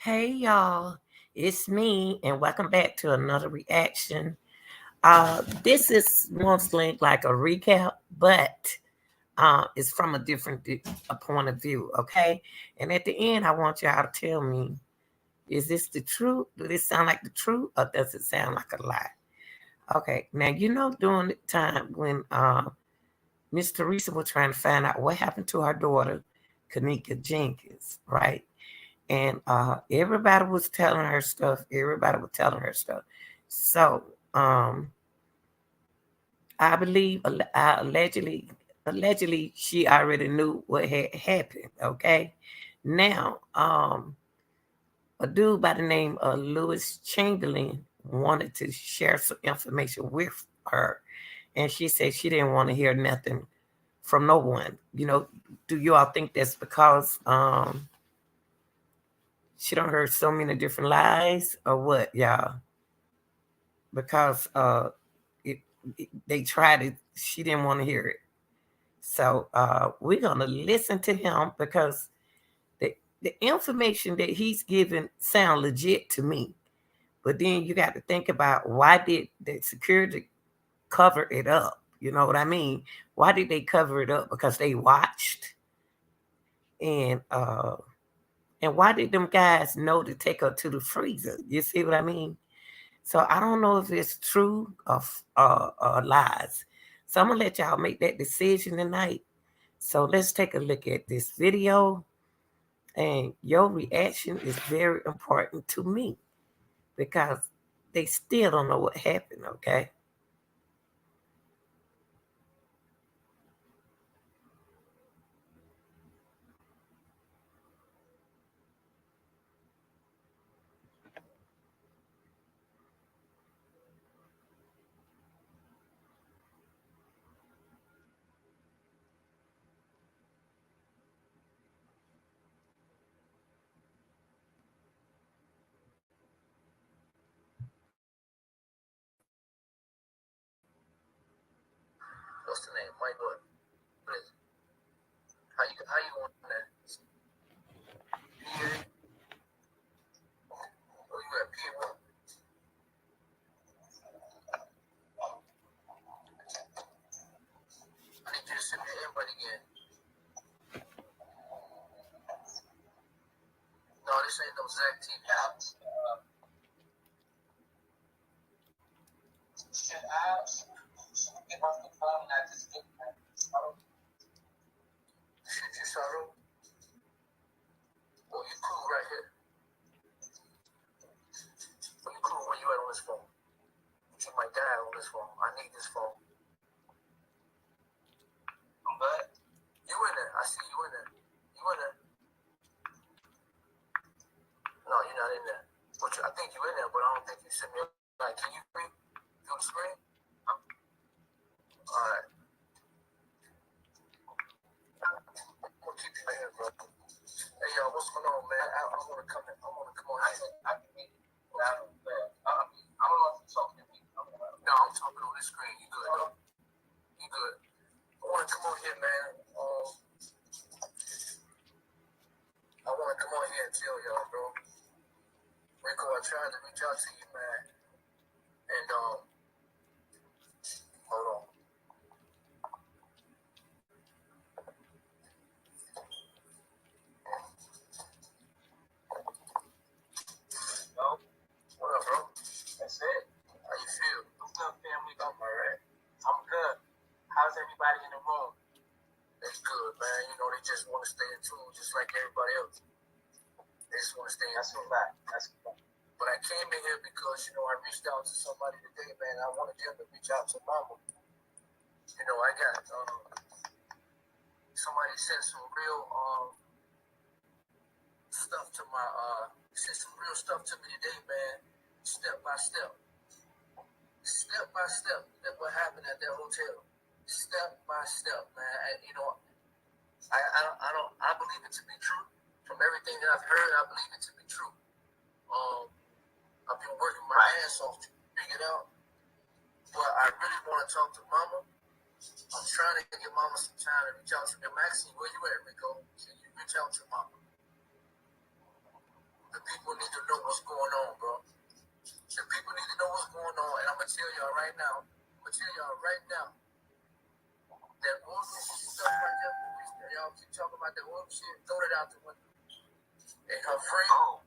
Hey y'all, it's me, and welcome back to another reaction. This is mostly like a recap, but it's from a different a point of view, okay? And at the end, I want y'all to tell me: is this the truth? Does this sound like the truth, or does it sound like a lie? Okay, now during the time when Miss Teresa was trying to find out what happened to her daughter, Kenneka Jenkins, right? And everybody was telling her stuff. Everybody was telling her stuff. So I believe, allegedly, she already knew what had happened. Okay, now a dude by the name of Lewis Chamberlain wanted to share some information with her, and she said she didn't want to hear nothing from no one. Do you all think that's because she don't heard so many different lies or what, y'all? Because it, they tried it, she didn't want to hear it. So we're gonna listen to him because the information that he's giving sound legit to me. But then you got to think about, why did the security cover it up? You know what I mean? Why did they cover it up? Because they watched, and why did them guys know to take her to the freezer? You see what I mean? So I don't know if it's true or lies. So I'm gonna let y'all make that decision tonight. So let's take a look at this video, and your reaction is very important to me because they still don't know what happened. Okay. What's the name? Mike what? What is it? How you want that? P.A.? Oh, you at P.A.? I need you to send me an invite again. No, this ain't no Zach TV. Should I get off the phone and I just get my sorrow? Should you sorrow? Well, you cool right here. Well, you cool when you at on this phone. You might die on this phone. I need this phone. I'm glad. You in there. I see you in there. You in there. No, you're not in there. I think you in there, but I don't think you sent me. Like, can you read through the screen? All right. I'm gonna keep you in here, bro. Hey, y'all, what's going on, man? I want to come in. I want to come on. I can meet you. I don't know if you're talking to me. No, I'm talking on this screen. You good, though? You good? I want to come on here, man. I want to come on here and tell y'all, bro. Rico, I tried to reach out to you, man. And, hold on. No? What up, bro? That's it. How you feel? What's up, family? I'm alright. I'm good. How's everybody in the room? It's good, man. They just want to stay in tune just like everybody else. They just want to stay in tune. That's a fact. But I came in here because, I reached out to somebody today, man. I wanted them to reach out to mama. I got somebody sent some real stuff to my sent some real stuff to me today, man. Step by step. Step by step. That what happened at that hotel. Step by step, man. And, I believe it to be true. From everything that I've heard, I believe it to be true. I've been working my ass off to figure it out. But I really want to talk to mama. I'm trying to get mama some time to reach out to me. Maxine, where you at, Rico? Can you reach out to mama? The people need to know what's going on, bro. The people need to know what's going on, and I'm gonna tell y'all right now. That woman stuff right there, y'all keep talking about that woman shit. Throw it out the window. And her friend,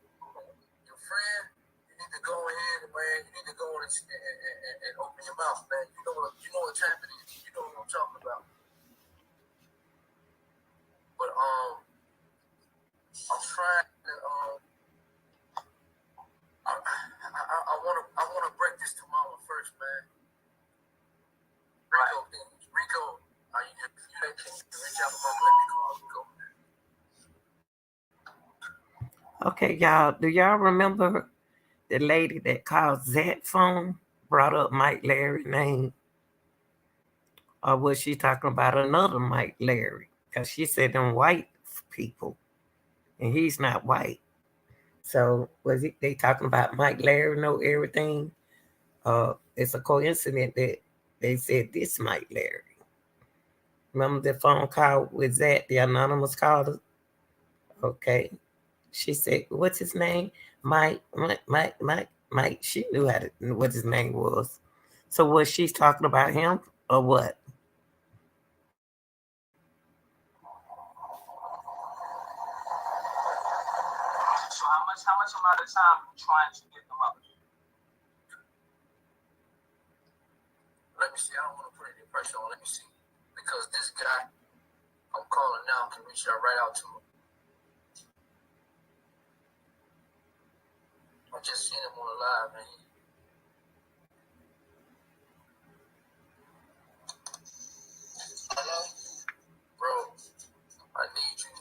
your friend, you need to go ahead, man. You need to go and open your mouth, man. You know what time it is. You know what I'm talking about. But I'm trying to I wanna break this to mama first, man. Rico, are you there? Can you reach out to mama? Let me call Rico. Okay, y'all. Do y'all remember the lady that called that phone brought up Mike Larry's name? Or was she talking about another Mike Larry? Because she said them white people, and he's not white. So was it they talking about Mike Larry know everything? It's a coincidence that they said this Mike Larry. Remember the phone call with that, the anonymous caller? Okay. She said, what's his name? Mike. She knew what his name was. So was she talking about him or what? So how much amount of time you trying to get them up? Let me see. I don't want to put any pressure on. Let me see. Because this guy I'm calling now can reach out right out to him. I just seen him on the live, man. Hello? Bro, I need you.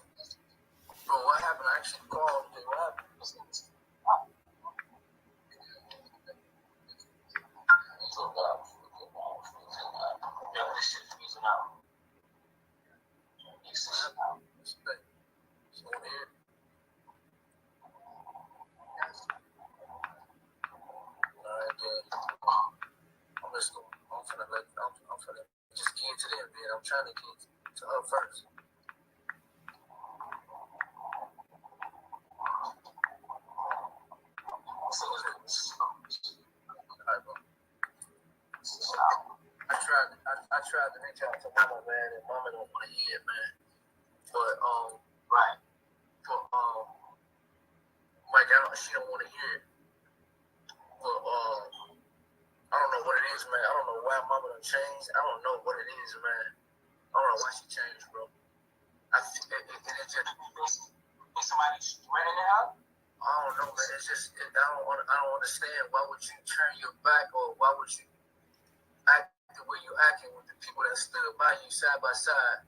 Bro, what happened? I actually called today. What happened? Yo, this shit freezing out. He's freezing out. So here. Alright, then. I'm just going. I'm finna just get into them, man. I'm trying to get to her first. Alright, bro. I tried to reach out to mama, man, and mama don't want to hear it, man. But right. But Mike, she don't want to hear it. But I don't know what it is, man. I don't know why mama done changed. I don't know what it is, man. I don't know why she changed, bro. I think it just somebody threatening her. I don't know, man. It's just I don't understand. Why would you turn your back, or why would you act the way you acting with the people that stood by you side by side,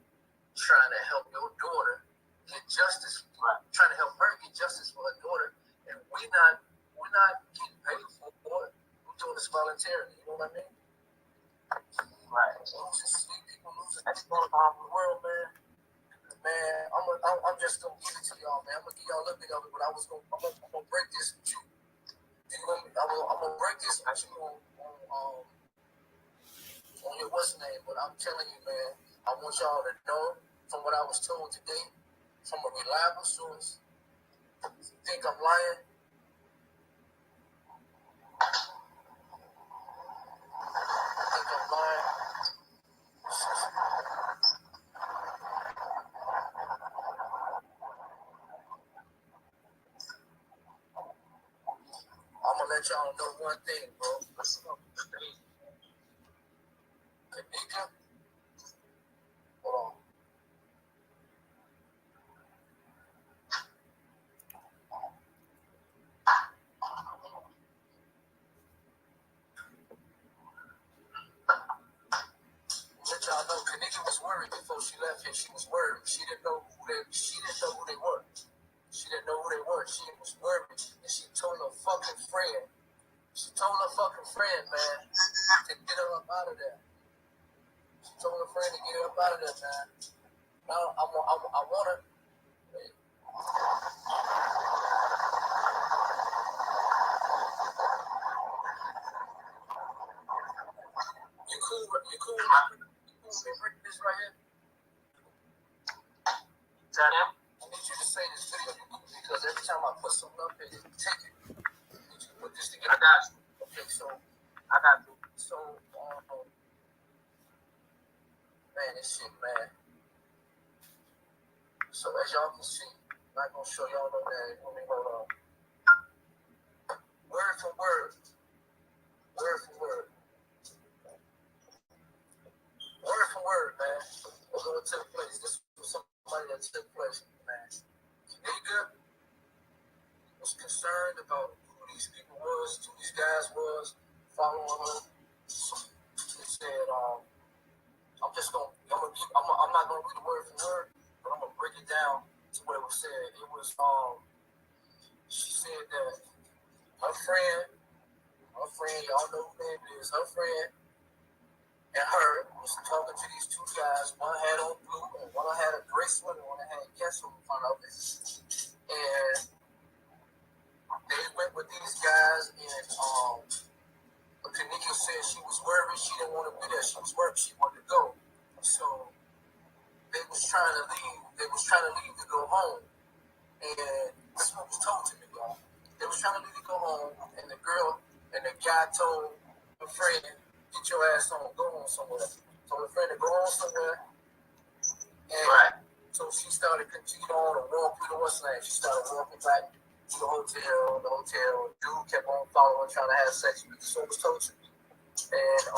trying to help your daughter get justice, right? Trying to help her get justice for her daughter, and we're not getting paid for it. We're doing this voluntarily. You know what I mean? Right. So just see people losing that's going on in the world, man. Man, I'm just gonna give it to y'all, man. I'm gonna give y'all a little bit of it, but I'm gonna break this with you. I'm gonna break this with you on your what's name, but I'm telling you, man, I want y'all to know from what I was told today, from a reliable source. If you think I'm lying, I'm gonna let y'all know one thing, bro. Listen up, Kenneka, hold on. Let y'all know Kenneka was worried before she left here. She was worried. She didn't know who they were. She didn't know who they were. She was worried, and she told her fucking friend. Man, to get her up out of there. She told her friend to get her up out of there, man. Now I want her. You cool? You cool? This right here. Is that him? I need you to say this video because every time I put something up here, I got you. Okay, so I got you. So, man, this shit, man. So as y'all can see, I'm not gonna show y'all no that. Let me hold on. Word for word, word for word, word for word, man. Look what took place. This was somebody that took place, man. Kenneka was concerned about who these people was, who these guys was, following her. He said, I'm just gonna, I'm not gonna read the word for word, but I'm gonna break it down to what it was said. It was, she said that her friend, y'all know who name is, her friend and her was talking to these two guys. One had on blue, and one had a bracelet, and one had guess on front of it. And they went with these guys, and Kenneka said she was worried. She didn't want to be there. She was worried. She wanted to go. So they was trying to leave. They was trying to leave to go home. And this what was told to me, y'all. They was trying to leave to go home, and the girl and the guy told her friend, "Get your ass on, go on somewhere." Told her friend to go on somewhere, and right. So she started continuing on to walk through the what's name. She started walking back to the hotel. The hotel dude kept on following, trying to have sex with her. So it was told to me, and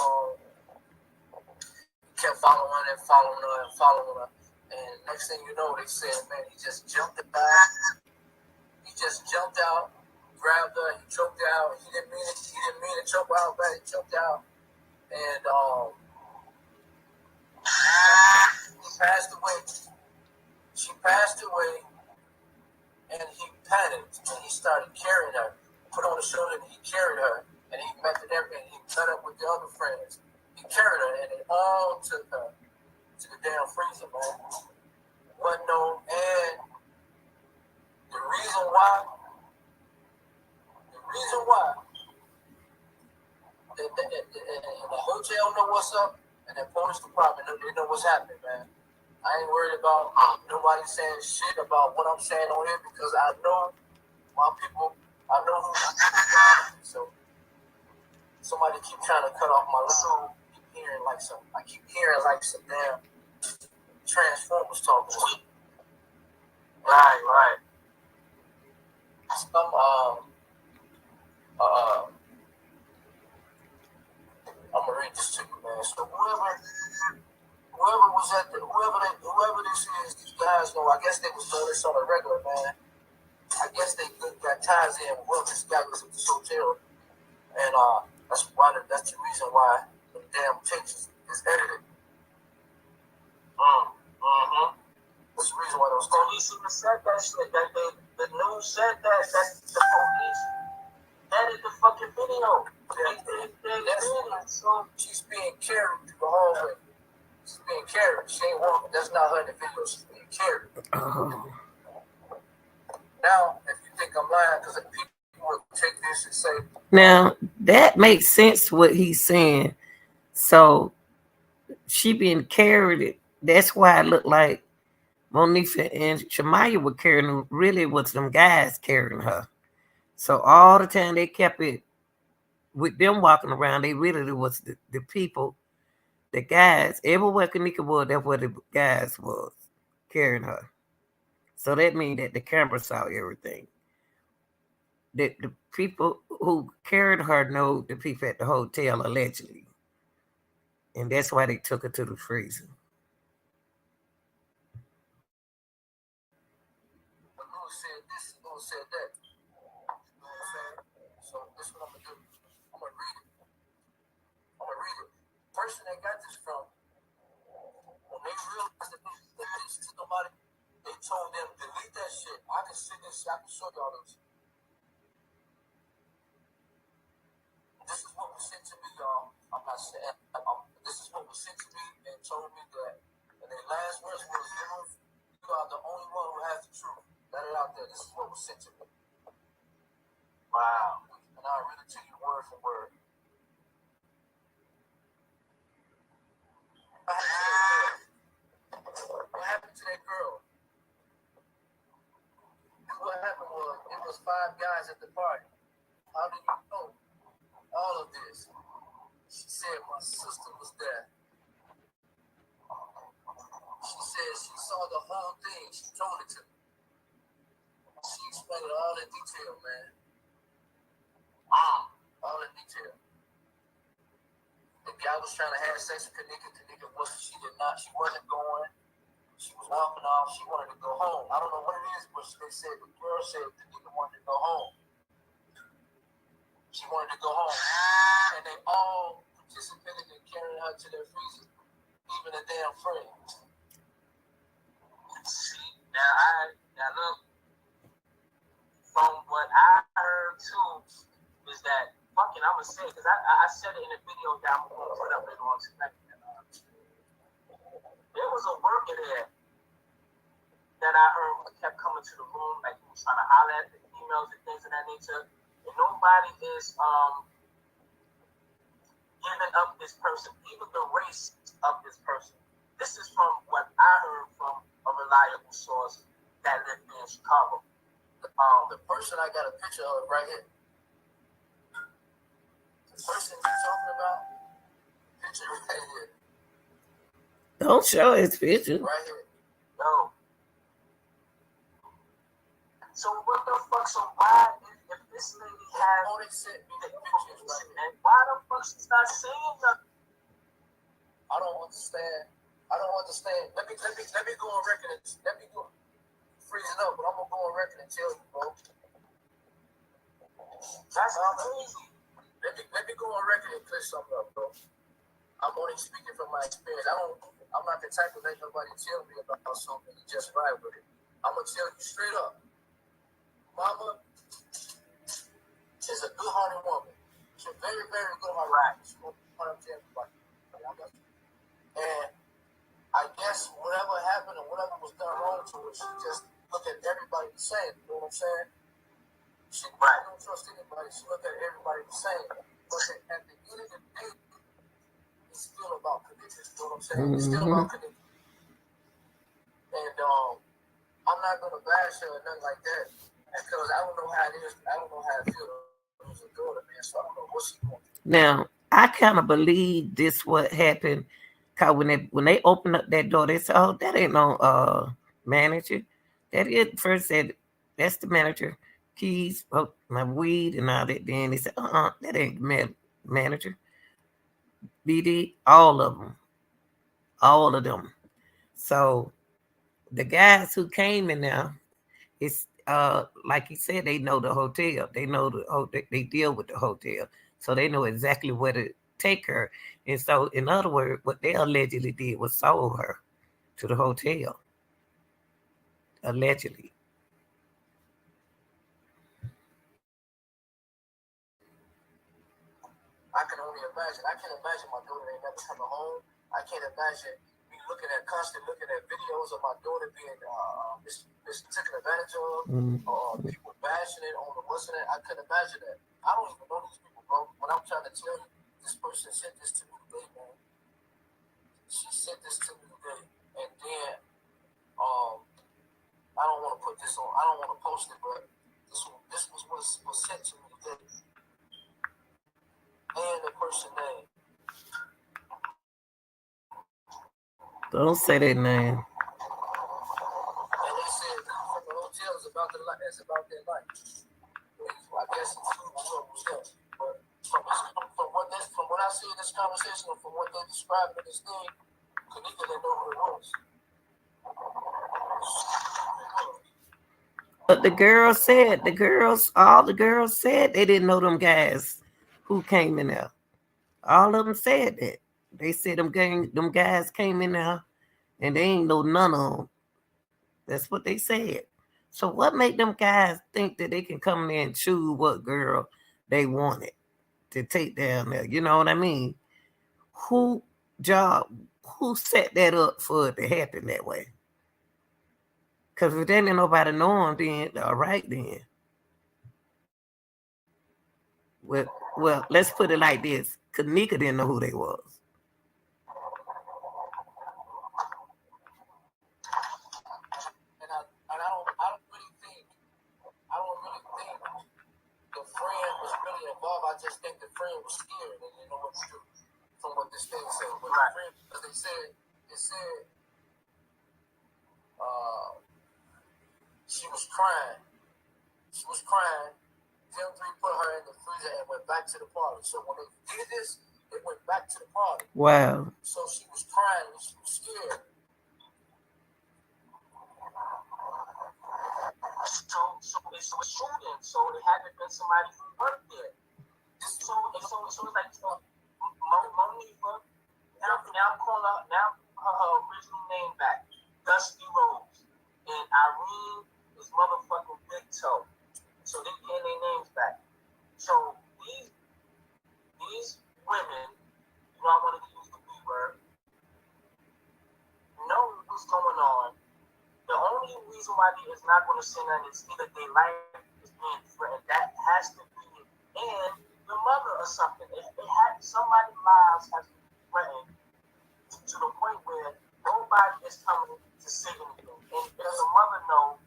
kept following and following her and following her. And next thing you know, they said, man, he just jumped back. He just jumped out, grabbed her, he choked her out. He didn't mean to choke her out, but he choked out. And he passed away. She passed away, and he panicked, and he started carrying her. Put on the shoulder, and he carried her, and he met up with the other friends. He carried her, and they all took her to the damn freezer, man. Wasn't no, and the reason why, the hotel know what's up, and the police department they know what's happening, man. I ain't worried about nobody saying shit about what I'm saying on here because I know my people. I know who my people are. So somebody keep trying to cut off my line. I keep hearing like some damn Transformers talking. Right. Some I'm gonna read this to you, man. So whoever this is, these guys know. I guess they was doing this on a regular, man. I guess they got ties in with whoever this guy was at this hotel, and that's the reason why the damn tapes is edited. That's the reason why those police even said that shit. That the news said that the police edited the fucking video. So she's being carried through the hallway. She's being carried. She ain't walking. That's not her in the video. She's being carried. Now, if you think I'm lying, because people will take this and say, now that makes sense what he's saying. So she being carried. That's why it looked like Monifa and Shamaya were carrying her. Really, was them guys carrying her. So all the time they kept it with them walking around. They really was the people, the guys. Everywhere Kenneka was, that's where the guys was carrying her. So that means that the camera saw everything. That the people who carried her know the people at the hotel allegedly, and that's why they took her to the freezer. Lou said this, Lou said that. You know what I'm saying? So this is what I'm gonna do. I'm gonna read it. The person that got this from, when they realized that this took them out, they told them delete that shit. I can see this. I can show y'all this. This is what was sent to me, y'all. I'm not saying. This is what was sent to me and told me that. And their last words was, "You are the only one who has the truth. Let it out there." This is what was sent to me. Wow. And I'll read it to you word for word. What happened to that girl? What happened was it was 5 guys at the party. How do you know? she told it to me. She explained it all in detail, man. All in detail. The guy was trying to have sex with Kenneka. Kenneka wasn't. She did not. She wasn't going. She was walking off. She wanted to go home. I don't know what it is, but they said the girl said Kenneka wanted to go home. She wanted to go home, and they all participated in carrying her to their freezer, even the damn friends. See, now look. From what I heard too, is that fucking I'm gonna say because I said it in a video that I'm gonna put up later on tonight. There was a worker there that I heard kept coming to the room like he was trying to holler at the emails and things of that nature, and nobody is giving up this person, even the race of this person. This is from what I heard from a reliable source that lived in Chicago. The person I got a picture of right here. The person you're talking about, picture right here. Don't show his picture. Right here. No. So what the fuck? So why, if this lady has only sent me the pictures right here, and why the fuck she's not saying nothing? I don't understand. Let me go on record. Let me go freeze it up, but I'm gonna go on record and tell you, bro. That's crazy. Let me go on record and clear something up, bro. I'm only speaking from my experience. I'm not the type to let nobody tell me about something and just ride with it. I'm gonna tell you straight up. Mama is a good-hearted woman. She's a very, very good-hearted woman. She's what I'm telling you. And I guess whatever happened or whatever was done wrong to her, she just looked at everybody the same. You know what I'm saying? She don't trust anybody. She looked at everybody the same. But at the end of the day, it's still about conditions. You know what I'm saying? It's still about conditions. And I'm not gonna bash her or nothing like that because I don't know how it is. I don't know how it feels to lose a daughter, man. So I don't know what she's going through. Now, I kind of believe this what happened. Cause when they opened up that door, they said, "Oh, that ain't no manager." That is first said, "That's the manager." Keys, my weed and all that. Then they said, that ain't manager." BD, all of them. So the guys who came in there, it's like he said, they know the hotel. They know they deal with the hotel, so they know exactly where to take her. And so, in other words, what they allegedly did was sold her to the hotel. Allegedly. I can only imagine. I can't imagine my daughter ain't never coming home. I can't imagine me constantly looking at videos of my daughter being taken advantage of, or people bashing it on the what's in it. I couldn't imagine that. I don't even know these people, bro. When I'm trying to tell you, this person sent this to me today, man. She sent this to me today, and then I don't want to put this on. I don't want to post it, but this was sent to me today. And the person name. Don't say that name. And they said from the hotel it's about their life. I guess it's but from what I see in this conversation and from what they described in this thing, Kenneka didn't know who it was. But all the girls said they didn't know them guys who came in there. All of them said that. They said them guys came in there and they ain't know none of them. That's what they said. So what made them guys think that they can come in and choose what girl they wanted to take down there? You know what I mean? Who set that up for it to happen that way? Because if there ain't nobody know them, then all right then. Well, let's put it like this. Kenneka didn't know who they was. I don't really think the friend was really involved. I just think the friend was scared and didn't know what to do from what this thing said. But right. The friend, because they said She was crying. Them three put her in the freezer and went back to the party. So when they did this, they went back to the party. Wow. So she was crying and she was scared. So it's shooting. So it had to be somebody who worked there. So it's like Monifa. Now I'm calling her original name back. Dusty Rose. And Irene is motherfucking Big Toe. So they getting their names back. So these women, you know, I wanted to use the B word, know what's going on. The only reason why they is not going to say nothing is either their life is being threatened. That has to be, and the mother or something. If they had somebody's lives has been threatened to the point where nobody is coming to say anything, and does the mother know?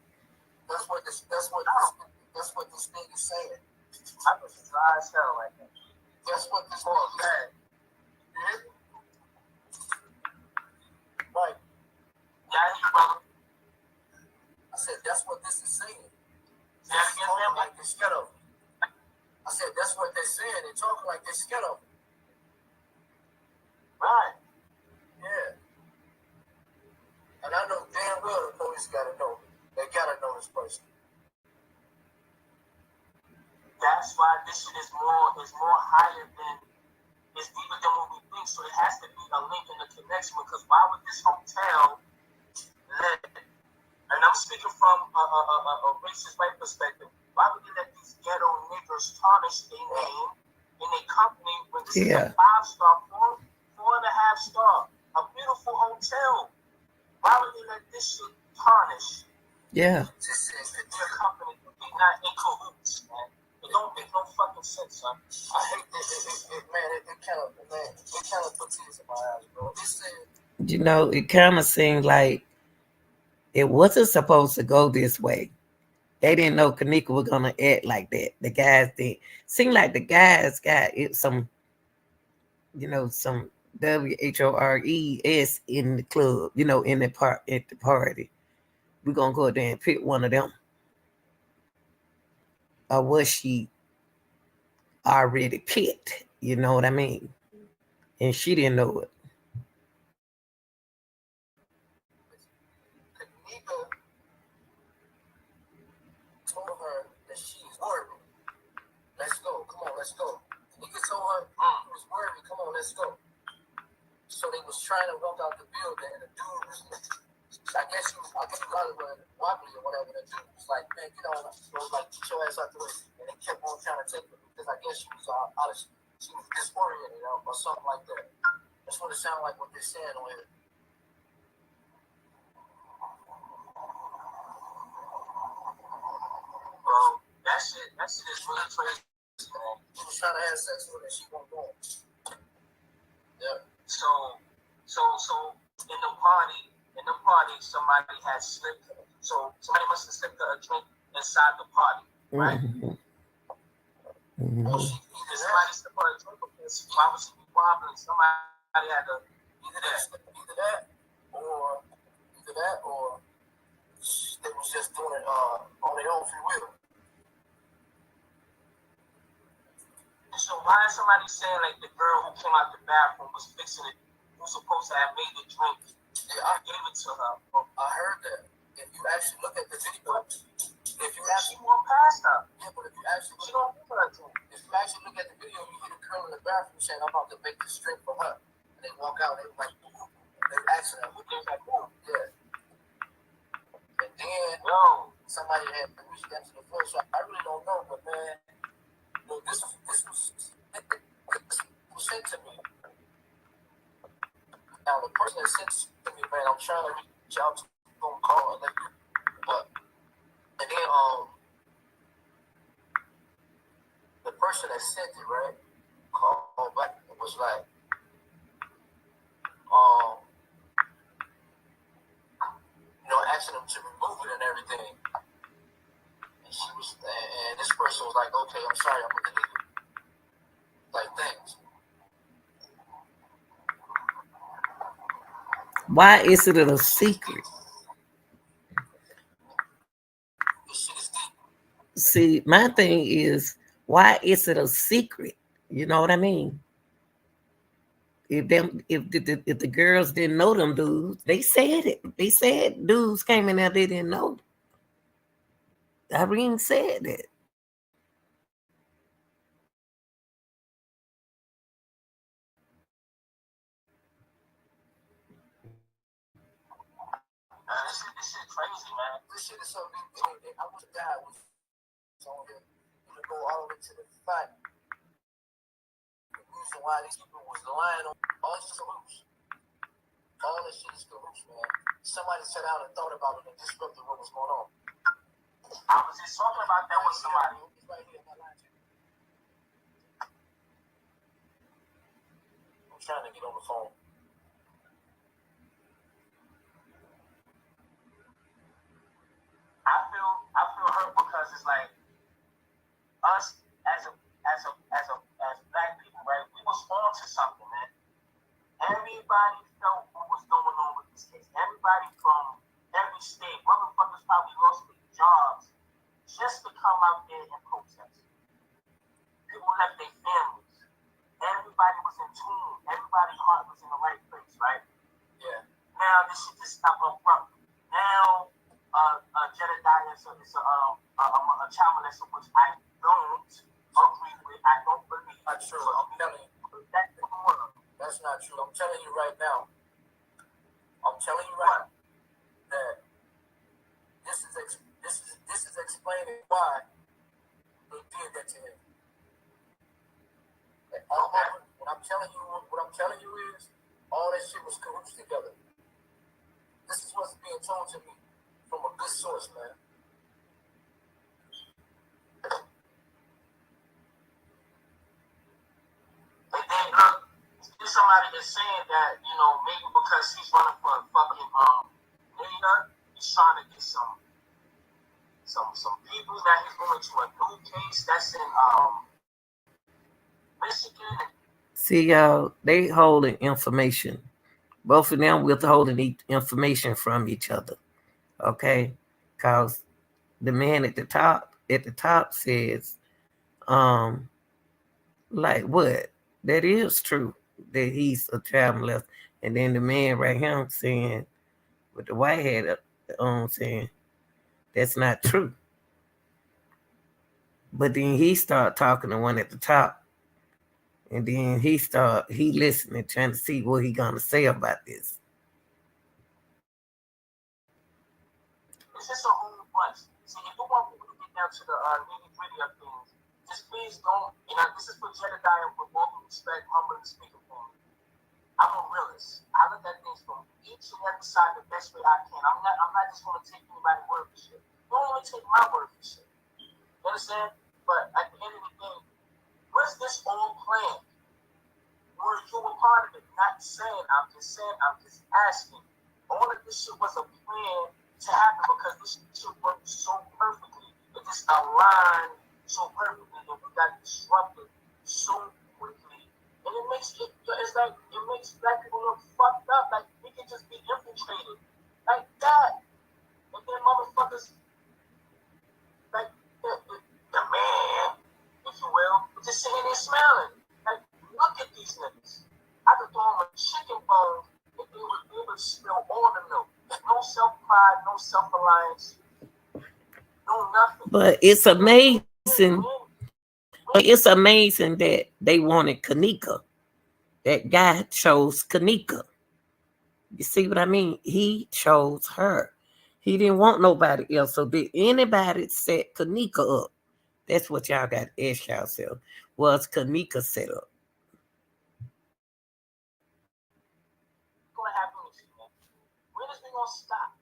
That's what this thing is saying. I was dry as hell right now. That's what this was saying. Right. Yeah, you brother. I said, that's what this is saying. They're talking like they're scared of him. I said, that's what they're saying. They're talking like they're scared of him. Right. Yeah. And I know damn well the police gotta know. They gotta know this person. That's why this shit is more higher than, it's deeper than what we think. So it has to be a link and a connection, because why would this hotel let, and I'm speaking from a racist white perspective, why would they let these ghetto niggers tarnish their name in a company when this is a 5-star, 4.5-star, a beautiful hotel? Why would they let this shit tarnish? Yeah. This is their company. They're not in cahoots, man. It don't make no fucking sense, son. I hate this. It kind of puts tears in my eyes, bro. You know, it kind of seemed like it wasn't supposed to go this way. They didn't know Kenneka was gonna act like that. The guys did. Seemed like the guys got some, some WHORES in the club, in the at the party. We're gonna go there and pick one of them. Or was she already picked? You know what I mean? And she didn't know it. Kenneka told her that she's worried. Let's go. Come on, let's go. Kenneka told her he was worried. Come on, let's go. So they was trying to walk out the building, and the dude was, I guess he probably was wobbly or whatever. The dude was like, man, get on. So was like, get your ass out the way. And they kept on trying to take her because I guess she was she was disoriented, or something like that. That's what it sounded like what they're saying on here. Bro, that shit is really crazy, man. She was trying to have sex with her. She won't go. Yeah. So in the party, somebody had slipped her. So somebody must have slipped her a drink inside the party, right? Well, somebody slipped her a drink because why would she be wobbling? Somebody had to either that, or they was just doing it on their own free will. So why is somebody saying like the girl who came out the bathroom was fixing it, who's supposed to have made the drink? Yeah, I gave it to her. I heard that. If you actually look at the video, if you actually walk past her, yeah, but if you actually she don't give her a drink. If you actually look at the video, you hear the girl in the bathroom saying, "I'm about to make this drink for her," and they walk out. They like, they asking her, "What like, oh, yeah." And then somebody had reached down to the floor, so I really don't know, but man. No, this was sent to me. Now the person that sent it to me, man, I'm trying to reach out to them, call and but and then the person that sent it, right, called back and was like, asking them to remove it and everything. And this person was like, okay, I'm sorry, I'm gonna delete it. Like, thanks. Why is it a secret? See, my thing is, why is it a secret? You know what I mean? If the girls didn't know them dudes, they said it. They said dudes came in there they didn't know. Irene said that. This shit crazy, man. This shit is so big. I wish God was on here. You could go all the way to the fact. The reason why these people was lying on all this cahoots. All this shit is cahoots, man. Somebody sat down and thought about it and disrupted what was going on. I was just talking about that with somebody. He's right here, not lying to you. I'm trying to get on the phone. I feel hurt because it's like us as black people, right? We was on to something, man. Everybody felt what was going on with this case. Everybody from every state, motherfuckers probably lost their jobs just to come out there and protest. People left their families. Everybody was in tune. Everybody's heart was in the right place, right? Yeah. Now this shit just stopped abruptly. Now, Jedediah is a child molester, which I don't agree with. I don't believe. Not true. I'm telling you. That's not true. I'm telling you right now. I'm telling you right that this is explaining why they did that to him. What I'm telling you is all that shit was cahoots together. This is what's being told to me from a good source, man. And then somebody is saying that, maybe because he's running for a fucking mayor, he's trying to get some people that he's going to a new case that's in Michigan. See, y'all, they holding information. Both of them withholding information from each other. Okay, cause the man at the top says, like what? That is true that he's a child molester, and then the man right here saying with the white hat on saying that's not true. But then he start talking to one at the top, and then he listening, trying to see what he gonna say about this. It's just a whole bunch. See, if you want people to get down to the nitty-gritty of things, just please don't. This is for Jedediah with all due respect, humbly speaking for me. I'm a realist. I look at things from each and every side the best way I can. I'm not just going to take anybody's word for shit. Don't even take my word for shit. You understand? But at the end of the day, was this all planned? Were you a part of it? Not saying, I'm just asking. All of this shit was a plan to happen because this shit worked so perfectly. It just aligned so perfectly that we got disrupted so quickly. And it makes black people look fucked up. Like we can just be infiltrated. Like that. And then motherfuckers, like the man, if you will, just sitting there smiling. Like, look at these niggas. I could throw them a chicken bone if they would be able to spill all the milk. No self-pride, no self-reliance, no nothing. But it's amazing. It's amazing that they wanted Kenneka. That guy chose Kenneka. You see what I mean? He chose her. He didn't want nobody else. So did anybody set Kenneka up? That's what y'all got to ask yourself. Was Kenneka set up? Gonna happen with you, man. When is we gonna stop?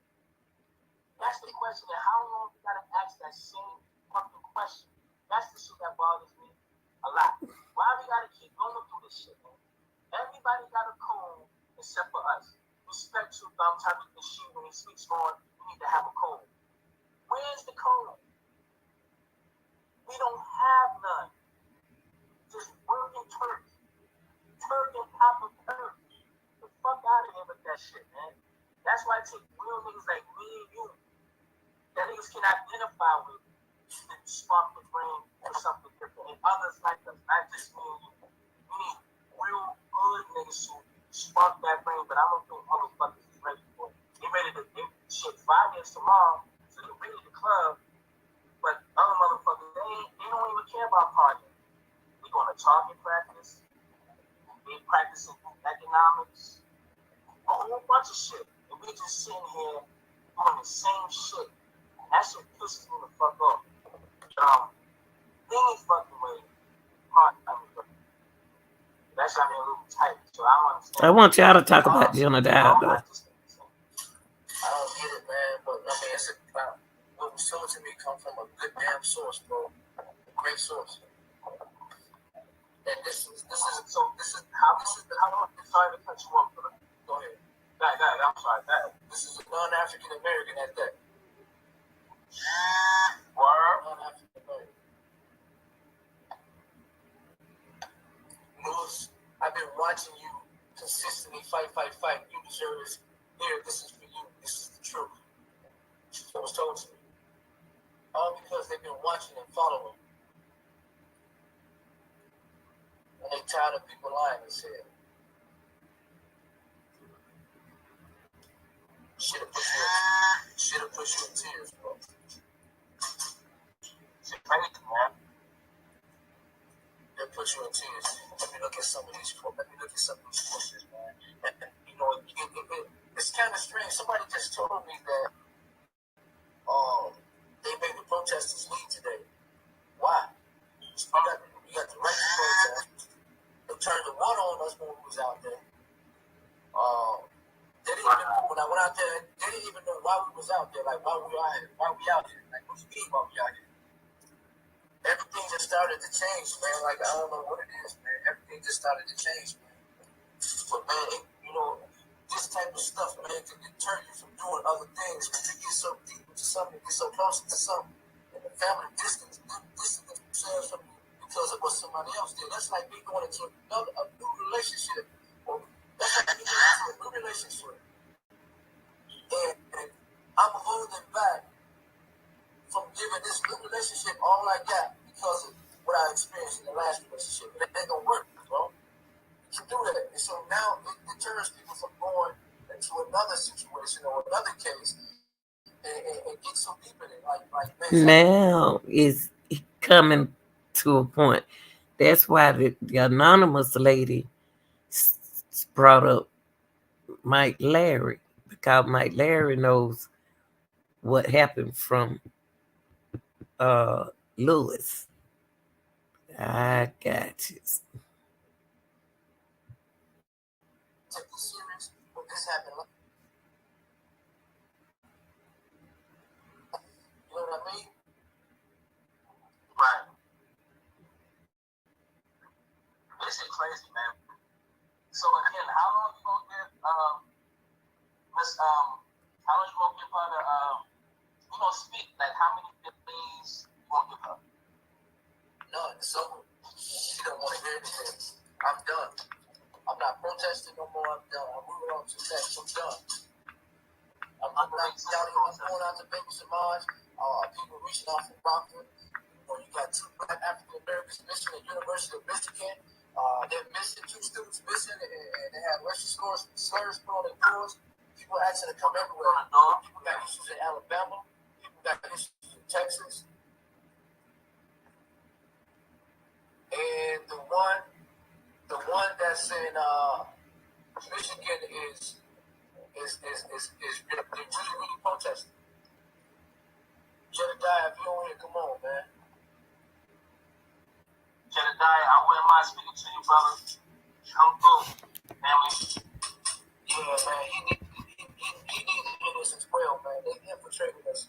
That's the question. And how long we gotta ask that same fucking question? That's the shit that bothers me a lot. Why we gotta keep going through this shit, man? Everybody got a code except for us. Respect to Tariq Nasheed when he speaks on, we need to have a code. Where's the code? We don't have none. Just working Turk and Papa Turk. The fuck out of here with that shit, man. That's why I take real niggas like me and you that niggas can identify with spark the brain for something different. And others like us, not just me and you. We need real good niggas to spark that brain, but I don't think motherfuckers is ready for it. They ready to shit 5 years tomorrow, so they're ready to club, but other motherfuckers, they don't even care about partying. They going to target practice, they practicing economics, a whole bunch of shit. And we just sitting here doing the same shit. And that shit pisses me the fuck off. Any fucking way, that's got me a little tight. So I don't understand. I want y'all to talk about Jenna Dial, though. I don't get it, man. But I mean, it's about what was told to me come from a good damn source, bro. A great source. And this is how I'm sorry to cut you off, but go ahead. I'm sorry. This is a non-African American at that. Word. Non-African American. Lewis, I've been watching you consistently fight. You deserve this. Here, this is for you. This is the truth. That's what was told to me. All because they've been watching and following. And they tired of people lying and saying. Should have put you in tears, bro. Shit crazy, man. They'll put you in tears. Let me look at some of these questions, man. And, you know, it's kind of strange. Somebody just told me that they made the protesters leave today. Why? You got the right to protest. They turned the water on us when we was out there. They didn't even know, when I went out there, they didn't even know why we was out there. Like, why we out here? Like, what do you mean why we out here? Everything just started to change, man. Like, I don't know what it is, man. Everything just started to change, man. But, man, you know, this type of stuff, man, can deter you from doing other things. When you get so deep into something, you get so close to something, and the family distance themselves from you because of what somebody else did. That's like me going into a new relationship. Or that's like me going into a new relationship. And I'm holding back from giving this new relationship all I got because of what I experienced in the last relationship. It ain't gonna work, bro. You can do that. And so now it deters people from going into another situation or another case and get so deep in it. Like now is coming to a point. That's why the anonymous lady brought up Mike Larry, because Mike Larry knows what happened from Lewis. I got you. Take this serious. When this happened, you know what I mean? Right. This is crazy, man. So again, how long you gonna give Miss how long you gonna give her the you gonna speak? Like how many days you gonna give her? None. So she don't wanna hear anything. I'm done. I'm not protesting no more. I'm done. I'm moving on to next. I'm done. I'm going out to Baby Samaj. People reaching out from Rockford. You know, you got 2 Black African Americans missing at University of Michigan. They're missing 2 students missing, and they have racial slurs put on their doors. People asking to come everywhere. People got issues in Alabama. People got issues in Texas. And the one that's in Michigan is they're really protesting. Jedediah, if you don't hear, come on, man. Jedediah, I wouldn't mind speaking to you, brother. Come through, family. Yeah, man, he needs to hear this as well, man. They infiltrated us.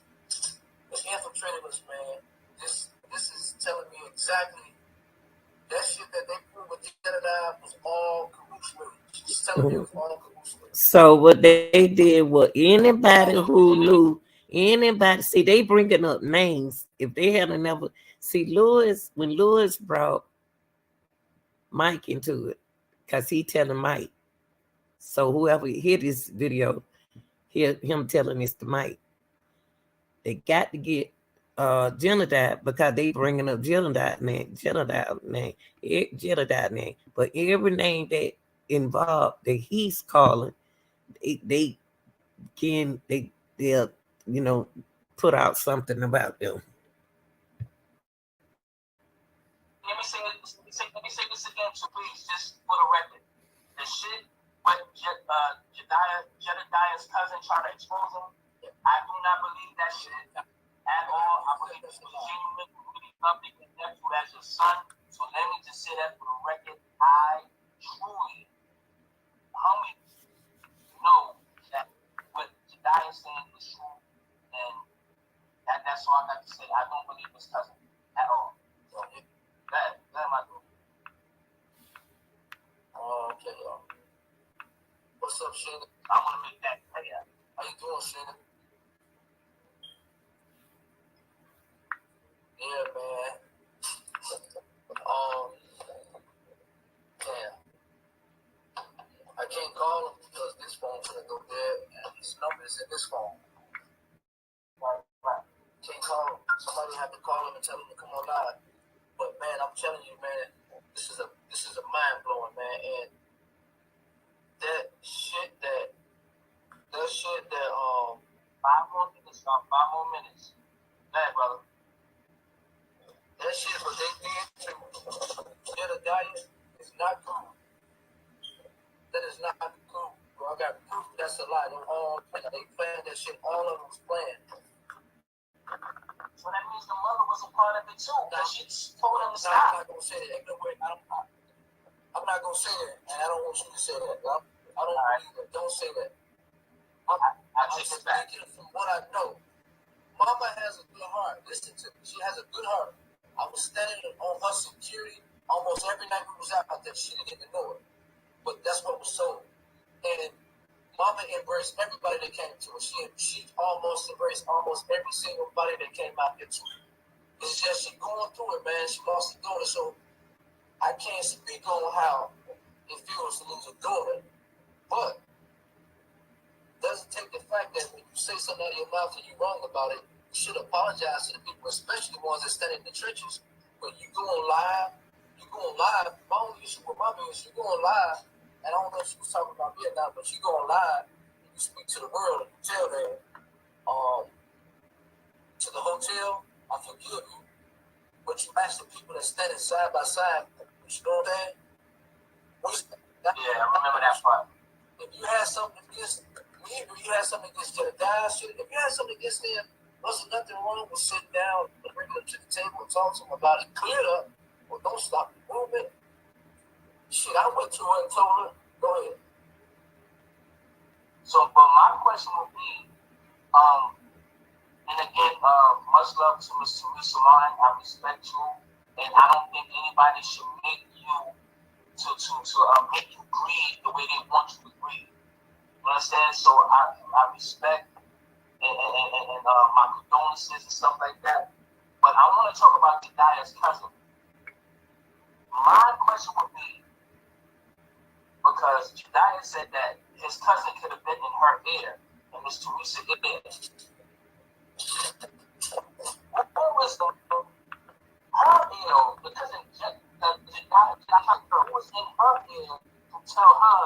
Man. This is telling me exactly that shit that they proved with Jedediah was all caboose. She's telling me it was all caboose. So what they did was anybody who knew anybody, see, they bringing up names. If they hadn't never see Lewis, when Lewis brought Mike into it, because he telling Mike. So whoever hear this video, hear him telling this to Mike. They got to get Jedediah, because they bringing up Jedediah name. But every name that involved that he's calling, they can they'll put out something about them. Let me say this again, so please, just for the record. The shit with Jedediah's cousin trying to expose him, I do not believe that shit at all. I believe this was genuine, really loved your nephew as your son. So let me just say that for the record. I truly, humbly know that what Jedediah is saying is true, and that's all I got to say. I don't believe his cousin at all. So that my group. Okay, y'all. What's up, Shannon? I want to make that clear. How you doing, Shannon? Yeah, man. Damn. I can't call him because this phone's gonna go dead, and his number is in this phone. Right. Can't call him. Somebody have to call him and tell him to come on live. But man, I'm telling you, man, this is a mind blowing, man, and that shit that 5 more minutes, y'all. 5 more minutes. That brother. That shit what they did to Jedediah is not cool. That is not cool. Bro, I got proof that's a lie. They planned that shit. All of them was planned. So that means the mother was a part of it too. Because she told him to stop. I'm not gonna say that. I'm not gonna say that, and I don't want you to say that. I don't believe that. Don't say that. I'm just speaking from what I know. Mama has a good heart. Listen to me. She has a good heart. I was standing on her security almost every night we was out there. She didn't even know it. But that's what was told. And Mama embraced everybody that came to her. She almost embraced almost every single body that came out there to her. It's just she going through it, man. She lost a daughter, so I can't speak on how it feels to lose a daughter. But doesn't take the fact that when you say something out of your mouth and you're wrong about it, you should apologize to the people, especially the ones that stand in the trenches. But you going live. My only issue with Mama is you going live. And I don't know if she was talking about me or not, but you going live, you speak to the world, and you tell them, to the hotel, I forgive you. But you ask the people that standing side by side, you know what I'm saying? Yeah, I remember that part. If you had something against me, or you had something against Jedediah, if you had something against them, wasn't nothing wrong with sitting down and bringing them to the table and talk to them about it, clear it up, or don't stop the movement. Shit, I went to her and told her, go ahead. So, but my question would be, and again, much love to Miss Teresa Martin. I respect you, and I don't think anybody should make you make you grieve the way they want you to grieve. You understand? So I respect and my condolences and stuff like that. But I want to talk about Jedediah's cousin. My question would be, because Jedediah said that his cousin could have been in her ear, and Miss Teresa ear. What was her ear? The cousin Jedediah was in her ear to tell her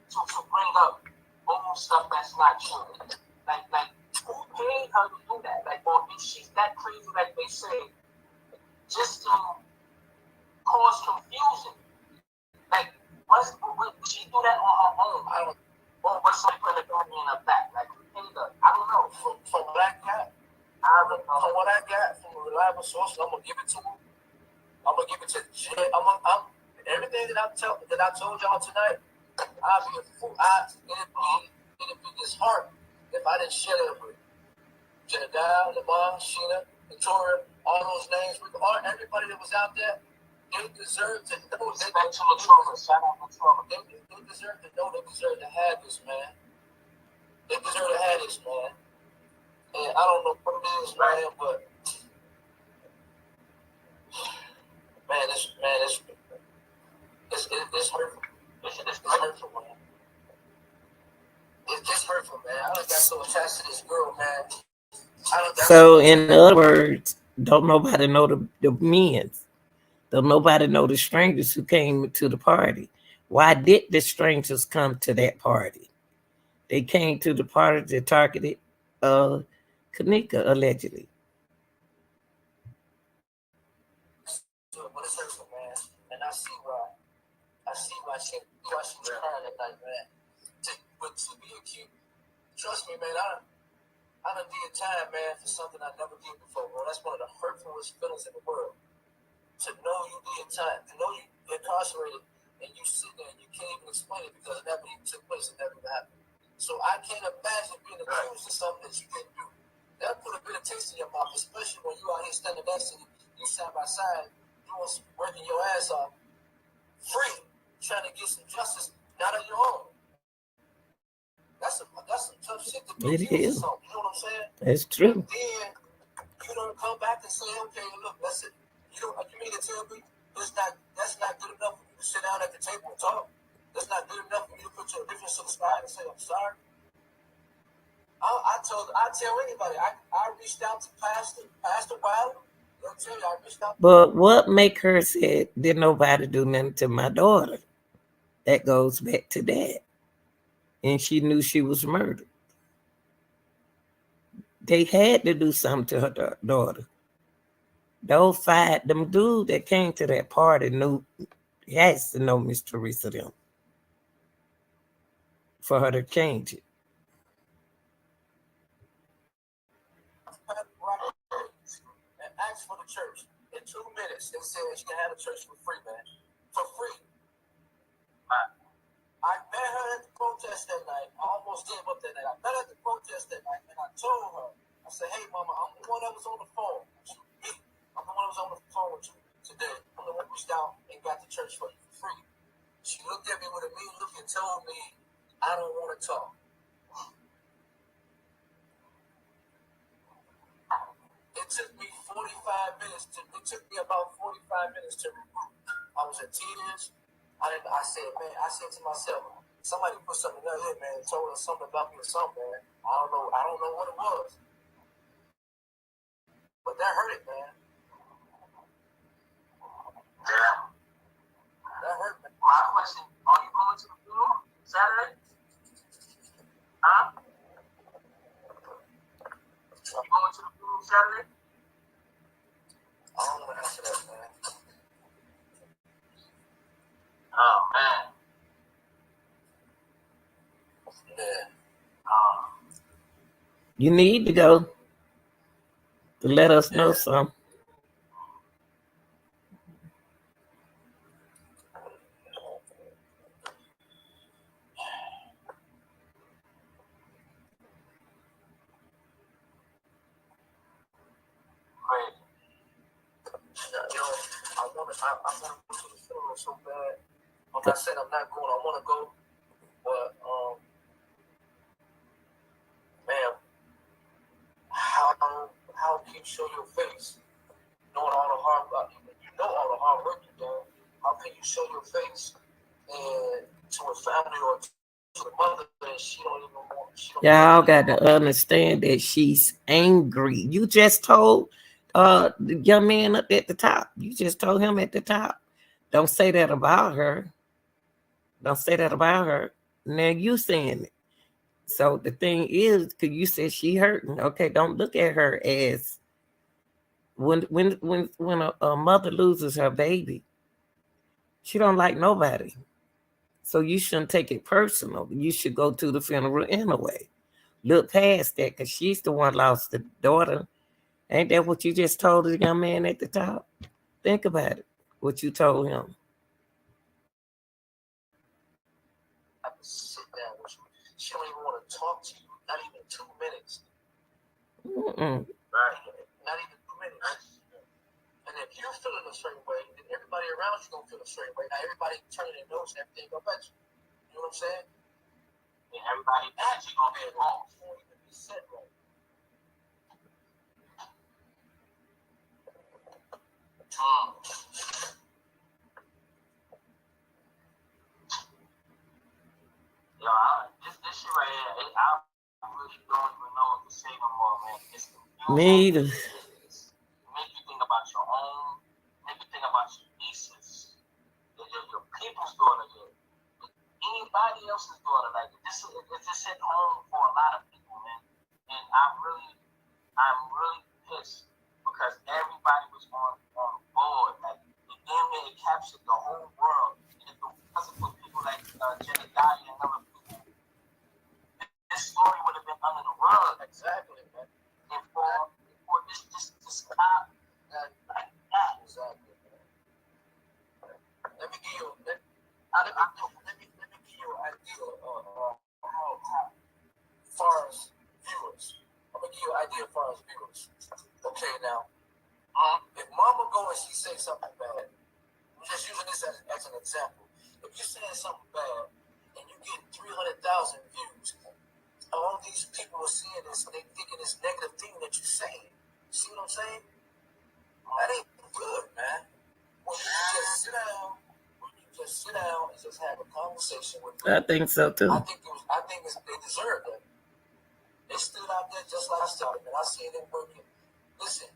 to bring up old stuff that's not true. Like who paid her to do that? Like, or if she's that crazy, like they say, just to cause confusion. Like, would she do that on her own? Or was somebody putting the in her back? Like, who paid her? I don't know. From what I got, from a reliable source, I'm gonna give it to him. I'm gonna give it to Jay. Everything that I told y'all tonight. I'd be a fool. It'd be disheartened if I didn't share that with Jedediah, Lamar, Sheena, Victoria, all those names, everybody that was out there. They deserve to know. Shout out Latrola. They deserve to know. They deserve to have this, man. They deserve to have this, man. And I don't know what it is, man, but it's hurtful. It's hurtful, man. It's just hurtful, man. I done got so attached to this girl, man. So, in other words, don't nobody know the men's. Don't nobody know the strangers who came to the party. Why did the strangers come to that party? They came to the party that targeted uh, Kenneka, allegedly. So, but it's hurtful, man. And I see why. I see why she was crying that night, man. To be accused. Trust me, man. I done did time, man, for something I never did before, bro. That's one of the hurtfulest feelings in the world. To know you did time, to know you incarcerated, and you sit there and you can't even explain it because it never even took place, it never even happened. So I can't imagine being accused of something that you didn't do. That put a bit of taste in your mouth, especially when you out here standing next to you side by side, working your ass off, free, trying to get some justice, not on your own. That's some tough shit to be It accused of is. something. You know what I'm saying? That's And true. then you don't come back and say, okay, look, that's it. You mean to tell me that's not good enough for you to sit down at the table and talk? That's not good enough for you to put your difference to the side and say, I'm sorry. I tell anybody, I reached out to Pastor Wilder. I'll tell you, I reached out. But what make her say, did nobody do nothing to my daughter? That goes back to that. And she knew she was murdered. They had to do something to her daughter. Them dudes that came to that party knew, has to know Miss Teresa them for her to change it. And asked for the church. In 2 minutes, they said she can have the church for free, man. For free. I met her at the protest that night. I almost gave up that night. I met her at the protest that night, and I told her, I said, hey, mama, I'm the one that was on the phone with you. Me. I'm the one that was on the phone with you today. I'm the one who reached out and got the church for you for free. She looked at me with a mean look and told me, I don't want to talk. It took me 45 minutes. It took me about 45 minutes to regroup. I was in tears. I said to myself, somebody put something in here, man, told us something about me or something, man. I don't know what it was. But that hurt it, man. Yeah. That hurt me. My question, are you going to the funeral Saturday? Huh? Are you going to the funeral Saturday? I don't want to answer that, man. Oh, man. Yeah. You need to go to let us know something. Great. I want to go to the funeral so bad. I'm not saying I'm not going. I want to go, but man, how can you show your face, knowing all the hard work all the hard work you've done? How can you show your face and to a family or to the mother that she don't even want? Y'all got to understand that she's angry. You just told the young man up at the top. You just told him at the top. Don't say that about her. Don't say that about her. Now you saying it. So the thing is, because you said she hurting. Okay, don't look at her as when a mother loses her baby, she don't like nobody. So you shouldn't take it personal. You should go to the funeral anyway. Look past that because she's the one lost the daughter. Ain't that what you just told the young man at the top? Think about it. What you told him. I can sit down with you. She don't even want to talk to you. Not even 2 minutes. Right. Not even 2 minutes. And if you're feeling a certain way, then everybody around you gonna feel a certain way. Now everybody turning their nose and everything up at you. You know what I'm saying? And everybody at you gonna be wrong. You won't even be set right. Yo, this shit right here, I really don't even know what to say no more, man. man. It's Me confusing. either. Make you think about your own. Make you think about your nieces, your people's daughter, anybody else's daughter. Like this, it just hit home for a lot of people, man. And I'm really pissed because everybody was on board. Like the damn near it captured the whole world. And if it wasn't for people like Kenneka and other people, this story would have been under the rug. Exactly, man. And for this to stop like that. Exactly, man. Let me give you let me give you an idea of how far as viewers. I'm gonna give you an idea as far as viewers. Okay, now, if Mama go and she say something bad, I'm just using this as an example. If you're saying something bad and you get 300,000 views, all these people are seeing this and they thinking this negative thing that you're saying. See what I'm saying? That ain't good, man. When you just sit down, and just have a conversation with them. I think so too. I think they deserve that. They stood out there just like I started, and I see them working. Listen,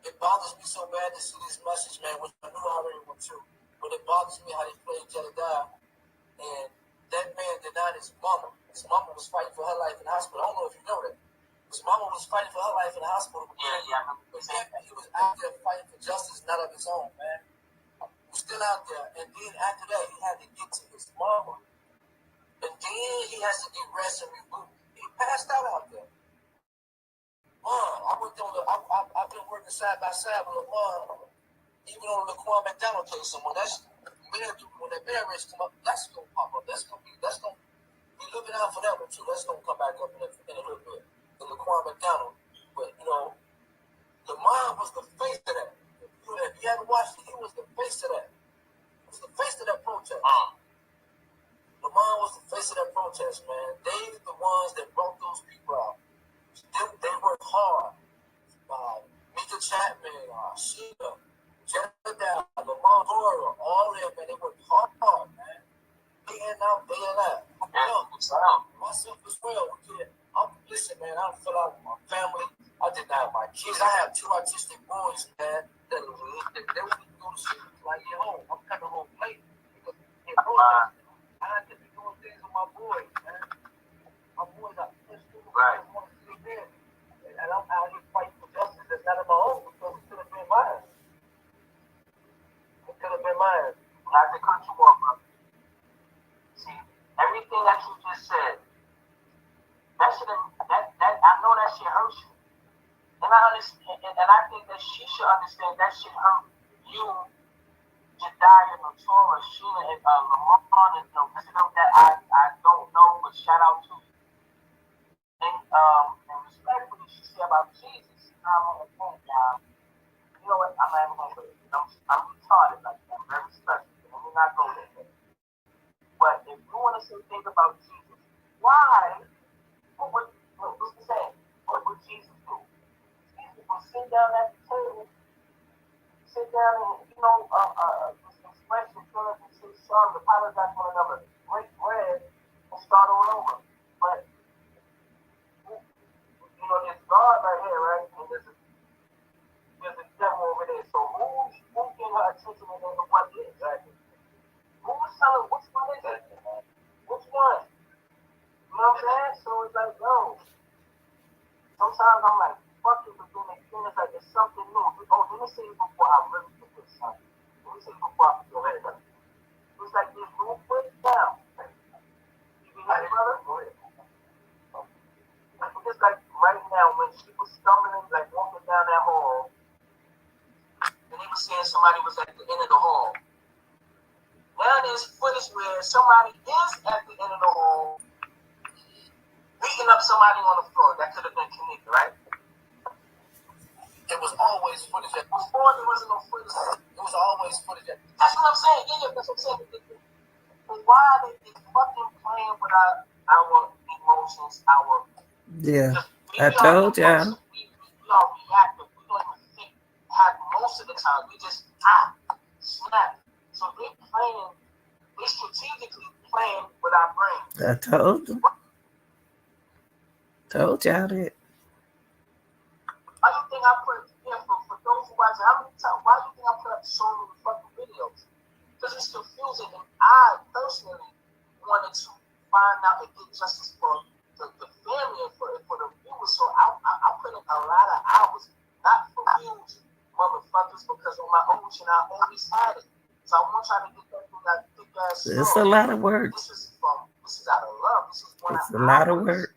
it bothers me so bad to see this message, man, which I knew I already went through. But it bothers me how they played Kenneka, and that man denied his mama. His mama was fighting for her life in the hospital. I don't know if you know that. His mama was fighting for her life in the hospital. Yeah. But he was out there fighting for justice, not of his own, man. He was still out there, and then after that, he had to get to his mama. And then he has to get rest and reboot. He passed out there. I've been working side by side with Lamar, even on the Laquan McDonald case. And when that marriage come up, that's gonna pop up. That's gonna be looking out for that one too. That's gonna come back up in a little bit. The Laquan McDonald, but Lamar was the face of that. If you haven't watched it, he was the face of that. He was the face of that protest. Lamar was the face of that protest, man. They the ones that brought those people out. They worked hard. Mika Chapman, Sheila, Jeddah, Lamar Dora, all of them, man, they worked hard, man. Day in out, day in out. Myself as well. Listen, man, I fell out with my family. I denied my kids. I have 2 autistic boys, man, that they wouldn't even go to school like at home. I'm coming home late because I had to be doing things with my boys, man. My boys are pissed off. Right. I want to sleep in. And I'm out here fighting for justice that's not of my own because it could have been mine. It could have been mine. Not to cut you off, brother. See, everything that you just said, that I know that shit hurts you. And I understand, and I think that she should understand that shit hurt you, Jediah, Notora, Sheila, and Lamar, and that I don't know, but shout out to you. And respectfully, she said about Jesus. I'm on the phone, y'all. You know what? I'm not even gonna say it. I'm retarded like that. I'm very special. Let me not go there. But if you want to say things about Jesus, why? What's the saying? What would Jesus do? Jesus would sit down at the table, sit down and, just express himself and say, sorry, apologize to one another, break bread, and start all over. But, there's God right here, right? And there's a devil over there. So who's getting her attention and then what is? Exactly. Who's telling which one is it? Which one? You know what I'm saying? So it's like, yo. Sometimes I'm like, fuck it, but then it feels like it's something new. Oh, let me say it before I really get this son. Let me say it before I feel it. It's like this new breakdown. You can hear it, brother? Go ahead. It's like right now when she was stumbling, like walking down that hall, and he was saying somebody was at the end of the hall. Now there's footage where somebody is at the end of the hall beating up somebody on the floor. That could have been Kenneka, right? It was always footage at before there wasn't no footage. It was always footage at. That's what I'm saying. Yeah, that's what I'm saying. But why are they fucking playing with our emotions, I told y'all. We are reactive. We don't even think. Most of the time, we just snap. So they strategically playing with our brains. I told y'all that. I put, for those who watch, how many times, why do you think I put up so many fucking videos? Because it's confusing, and I personally wanted to find out and get justice for the family and for the viewers. So I put in a lot of hours, not for views, motherfuckers, because on my own channel I always had it. So I want y'all to get that through that thick ass story. It's a lot of work. This is out of love. This is one It's of a lot of work.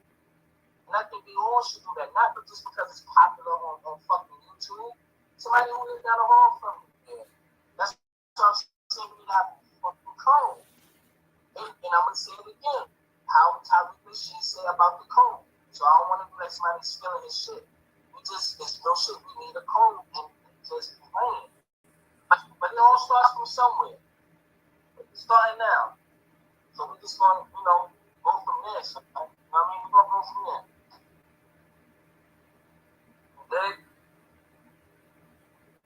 And I think we all should do that, not just because it's popular on fucking YouTube. Somebody who lives down the hall from me. Yeah. That's what I'm saying. We have fucking code. And I'm gonna say it again. How did she say about the code? So I don't want to be like somebody stealing his shit. It's no shit. We need a code and just playing. But it all starts from somewhere. It's starting now. So we just gonna, go from there. So, you know what I mean? We're gonna go from there. Okay?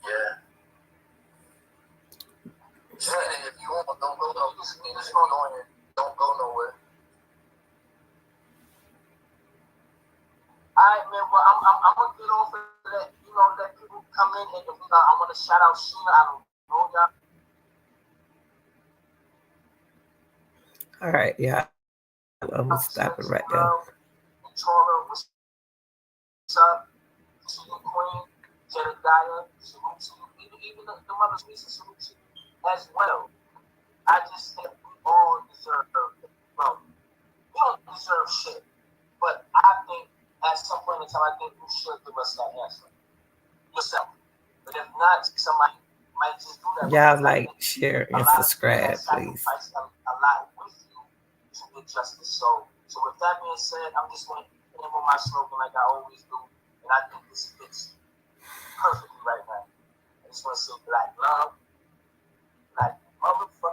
Yeah. Yeah, if you want, don't go nowhere. Just go nowhere. Don't go nowhere. Alright, man. Well, I'm gonna get off of that. Let people come in and I want to shout out Sheena. I don't know y'all. All right, yeah. I'm gonna stop it right there. Victoria, what's up? To you, Queen. Jedediah, salute to you. Even the mother's niece, salute to you as well. I just think we all deserve it. Well, we don't deserve shit. But I think at some point in time, I think you should give us that answer yourself. But if not, somebody might just do that. Y'all like, share, and subscribe, please. A lot with you to get justice. So with that being said, I'm just going to end with my slogan like I always do, and I think this fits perfectly right now. I just want to say black love,